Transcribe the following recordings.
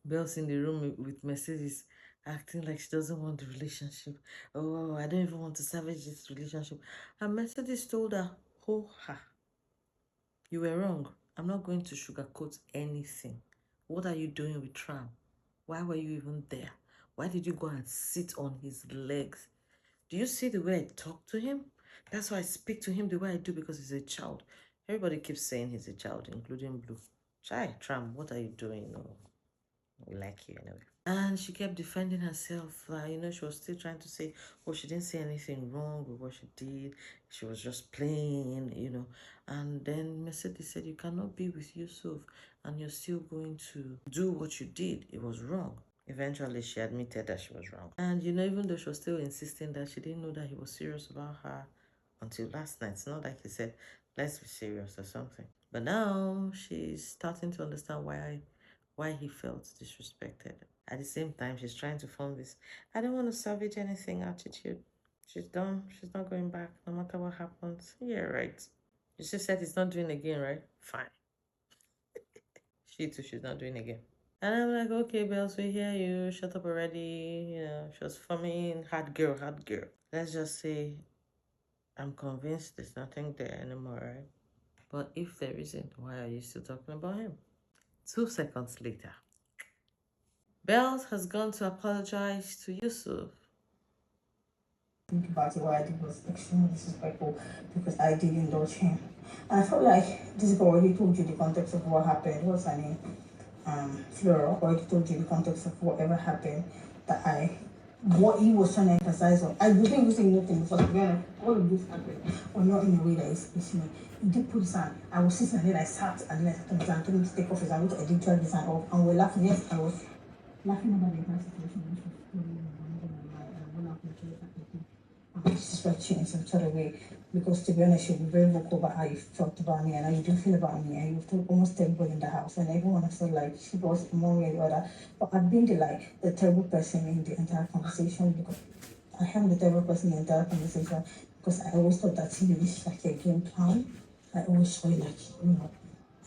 Belle's in the room with Mercedes, acting like she doesn't want the relationship. Oh, I don't even want to salvage this relationship. And Mercedes told her, oh, ha, you were wrong. I'm not going to sugarcoat anything. What are you doing with Tram? Why were you even there? Why did you go and sit on his legs? Do you see the way I talk to him? That's why I speak to him the way I do, because he's a child. Everybody keeps saying he's a child, including Blue. Chai, Tram, what are you doing? No, we like you anyway. And she kept defending herself. She was still trying to say, oh, she didn't say anything wrong with what she did. She was just playing. And then Mercedes said, you cannot be with Yusuf and you're still going to do what you did. It was wrong. Eventually, she admitted that she was wrong. And, even though she was still insisting that she didn't know that he was serious about her until last night. It's not like he said, let's be serious or something. But now she's starting to understand why he felt disrespected. At the same time, she's trying to form this, I don't want to salvage anything attitude. She's done. She's not going back, no matter what happens. Yeah, right. You just said he's not doing again, right? Fine. She too, she's not doing again. And I'm like, okay, Bells, we hear you. Shut up already. She was forming hard girl, hard girl. Let's just say I'm convinced there's nothing there anymore, right? But if there isn't, why are you still talking about him? 2 seconds later, Bells has gone to apologize to Yusuf. Think about it, what I did was extremely disrespectful because I did indulge him. And I felt like this girl already told you the context of what happened. What's her name? Flora already told you the context of whatever happened, what he was trying to emphasize on. I wasn't even saying nothing because, to be honest, all of this happened, or not in a way that is me. He did put his hand. I was sitting and then I sat and then I sat on his hand, told him to take off his hand, which I did try his hand off, and we're laughing. Yes, I was laughing about the entire situation, which was really and I went out and told her disrespect you in some sort of way, because to be honest, you'll be very vocal about how you felt about me and how you do feel about me, and you've told almost everybody in the house, and everyone has felt like she was one way or the other. But I've been the terrible person in the entire conversation, because I am the terrible person in the entire conversation, because I always thought that you this is like a game plan. I always saw it like,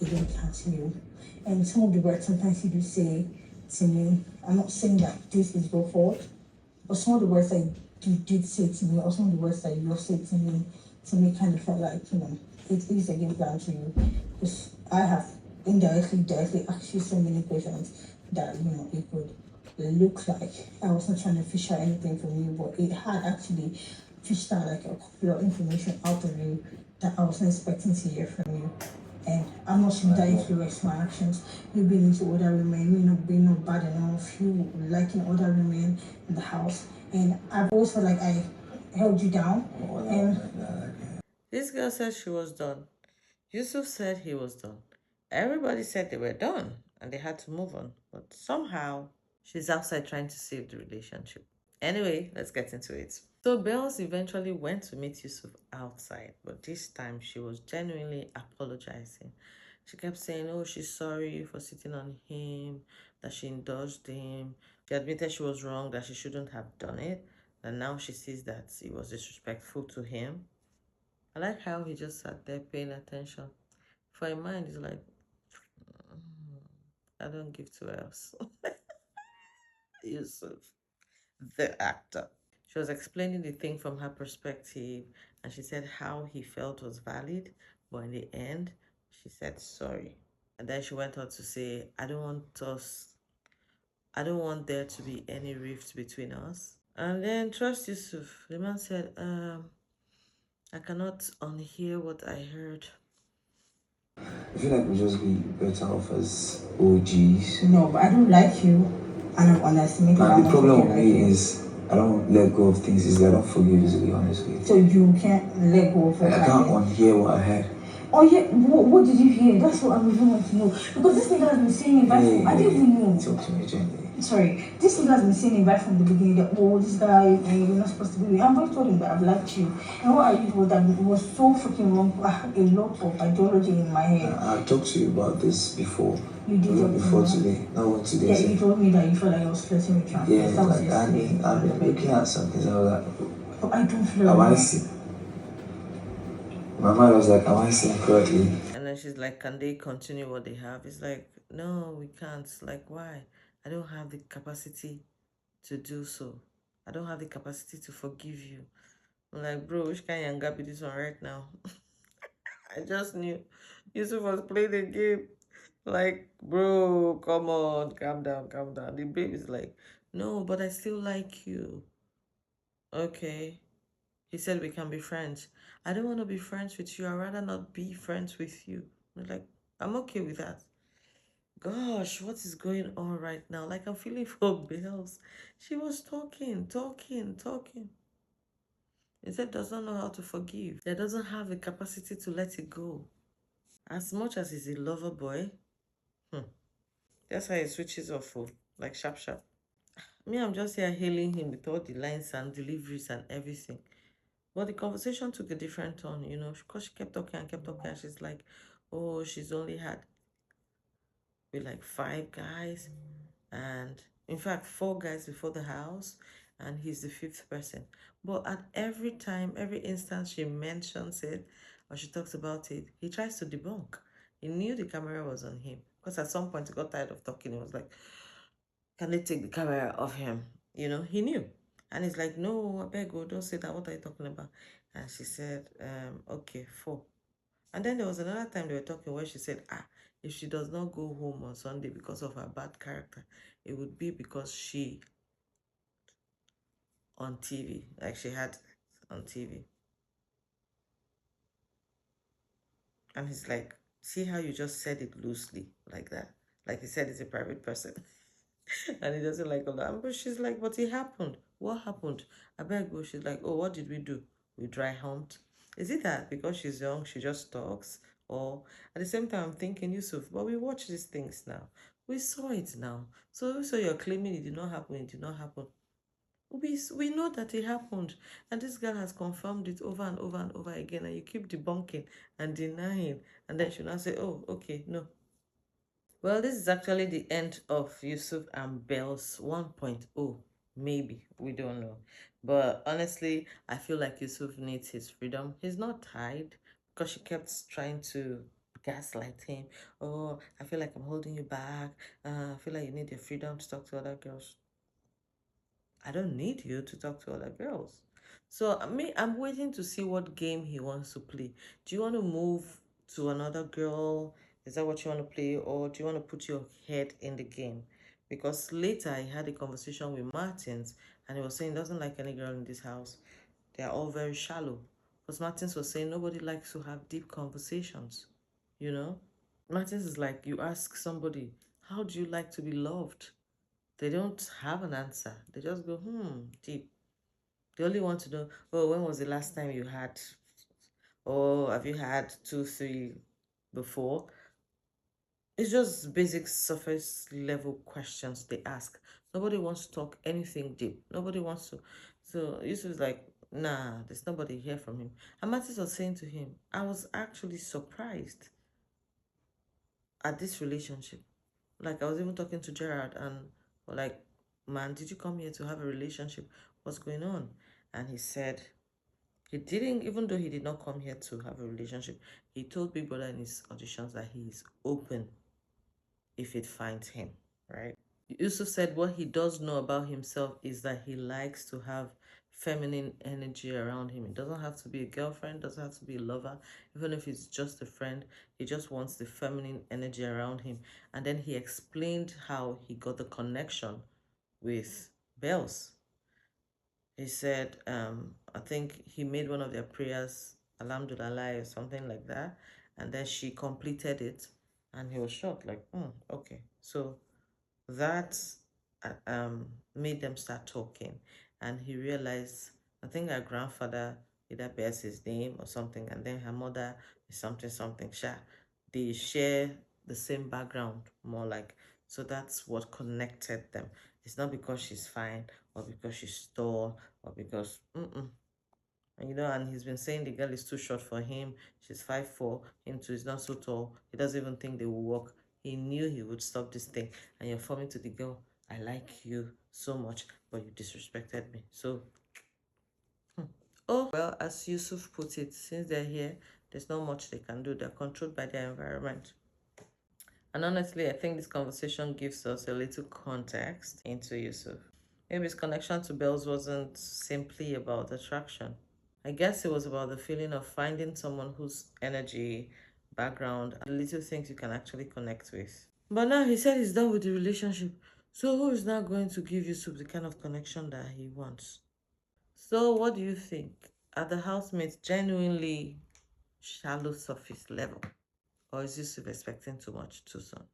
a game plan to you. And some of the words sometimes you do say to me, I'm not saying that this is your fault, but some of the words that you did say to me, or some of the words that you have said to me kind of felt like, it is a game plan to you. Because I have directly asked you so many questions that, it could look like I wasn't trying to fish out anything from you, but it had actually fished out like a couple of information out of you that I wasn't expecting to hear from you. And I'm not sure that influenced my actions. You being into other women, you not being not bad enough, you liking other women in the house. And I've always felt like I held you down. And This girl said she was done. Yusuf said he was done. Everybody said they were done and they had to move on. But somehow, she's outside trying to save the relationship. Anyway, let's get into it. So Bells eventually went to meet Yusuf outside, but this time she was genuinely apologizing. She kept saying, oh, she's sorry for sitting on him, that she indulged him. She admitted she was wrong, that she shouldn't have done it. And now she sees that it was disrespectful to him. I like how he just sat there paying attention. For a mind, he's like, I don't give two else. Yusuf, the actor. She was explaining the thing from her perspective, and she said how he felt was valid, but in the end, she said sorry. And then she went on to say, I don't want there to be any rift between us. And then trust Yusuf. The man said, I cannot unhear what I heard. I feel like we just be better off as OGs. no, but I don't like you, and I'm underestimating. And the problem with me is I don't let go of things. Is I don't forgive easily, honestly. So you can't let go of what I can't unhear what I heard. Oh yeah, what did you hear? That's what I really want to know. Because this nigga has been saying it right from, I didn't even know. Talk to me gently. Sorry, this nigga has been saying it right from the beginning that, oh, this guy, and you're not supposed to be with me. I've already told him that I've liked you. And what I did was that it was so freaking wrong. I had a lot of ideology in my head. I talked to you about this before. You did not before today. Not today. Yeah, you told me that you felt like I was flirting with you. Yeah, like I've been looking at something. So I was like, but I don't flirt. Am I see? My mind was like, am I seeing correctly? And then she's like, can they continue what they have? It's like, no, we can't. Like, why? I don't have the capacity to do so. I don't have the capacity to forgive you. I'm like, bro, which kind of yanga be this one right now? I just knew Yusuf was playing the game. Like, bro, come on, calm down, calm down. The babe is like, no, but I still like you. Okay. He said we can be friends. I don't want to be friends with you. I'd rather not be friends with you. I'm like, I'm okay with that. Gosh, what is going on right now? Like, I'm feeling for Bells. She was talking, talking, talking. He said does not know how to forgive. That doesn't have the capacity to let it go. As much as he's a lover boy, that's how he switches off, oh, like sharp, sharp. Me, I'm just here hailing him with all the lines and deliveries and everything. But the conversation took a different turn, you know, because she kept talking and kept talking. And she's like, oh, she's only had with like 5 guys, and in fact 4 guys before the house, and he's the 5th person. But at every time, every instance she mentions it or she talks about it, he tries to debunk. He knew the camera was on him because at some point he got tired of talking. He was like, can they take the camera off him? You know, he knew. And he's like, no, I beg you, don't say that. What are you talking about? And she said, okay, 4. And then there was another time they were talking where she said, if she does not go home on Sunday because of her bad character, it would be because she on TV, like she had on TV. And he's like, see how you just said it loosely like that? Like he said it's a private person. And he doesn't like all that. But she's like, but it happened. What happened? I beg you. She's like, oh, what did we do? We dry humped. Is it that because she's young, she just talks? Or at the same time, I'm thinking, Yusuf, but we watch these things now. We saw it now. So you're claiming it did not happen, it did not happen. We know that it happened. And this girl has confirmed it over and over and over again. And you keep debunking and denying. And then she'll now say, oh, okay, no. Well, this is actually the end of Yusuf and Belle's 1.0. Maybe. We don't know. But honestly, I feel like Yusuf needs his freedom. He's not tied because she kept trying to gaslight him. Oh, I feel like I'm holding you back. I feel like you need your freedom to talk to other girls. I don't need you to talk to other girls. So I'm waiting to see what game he wants to play. Do you want to move to another girl? Is that what you want to play? Or do you want to put your head in the game? Because later I had a conversation with Martins and he was saying he doesn't like any girl in this house. They are all very shallow. Because Martins was saying nobody likes to have deep conversations, you know? Martins is like, you ask somebody, how do you like to be loved? They don't have an answer. They just go, deep. They only want to know, oh, when was the last time you had, or have you had 2, 3 before? It's just basic surface level questions they ask. Nobody wants to talk anything deep. Nobody wants to. So Yusuf is like, nah, there's nobody here from him. And Mattis was saying to him, I was actually surprised at this relationship. Like I was even talking to Gerard and like, man, did you come here to have a relationship? What's going on? And he said he didn't, even though he did not come here to have a relationship, he told Big Brother in his auditions that he is open if it finds him, right? Yusuf said what he does know about himself is that he likes to have feminine energy around him. It doesn't have to be a girlfriend, doesn't have to be a lover, even if it's just a friend. He just wants the feminine energy around him. And then he explained how he got the connection with Bells. He said, I think he made one of their prayers, Alhamdulillah, or something like that. And then she completed it. And he was shocked, like, okay. So that made them start talking. And he realized, I think her grandfather either bears his name or something, and then her mother is something, something. They share the same background, more like. So that's what connected them. It's not because she's fine or because she's tall or because, and you know, and he's been saying the girl is too short for him. She's 5'4", him too is not so tall. He doesn't even think they will work. He knew he would stop this thing. And you're forming to the girl, I like you so much, but you disrespected me. So, oh, well, as Yusuf put it, since they're here, there's not much they can do. They're controlled by their environment. And honestly, I think this conversation gives us a little context into Yusuf. Maybe his connection to Bells wasn't simply about attraction. I guess it was about the feeling of finding someone whose energy, background, and the little things you can actually connect with. But now he said he's done with the relationship. So who is now going to give Yusuf the kind of connection that he wants? So what do you think? Are the housemates genuinely shallow surface level? Or is Yusuf expecting too much too soon?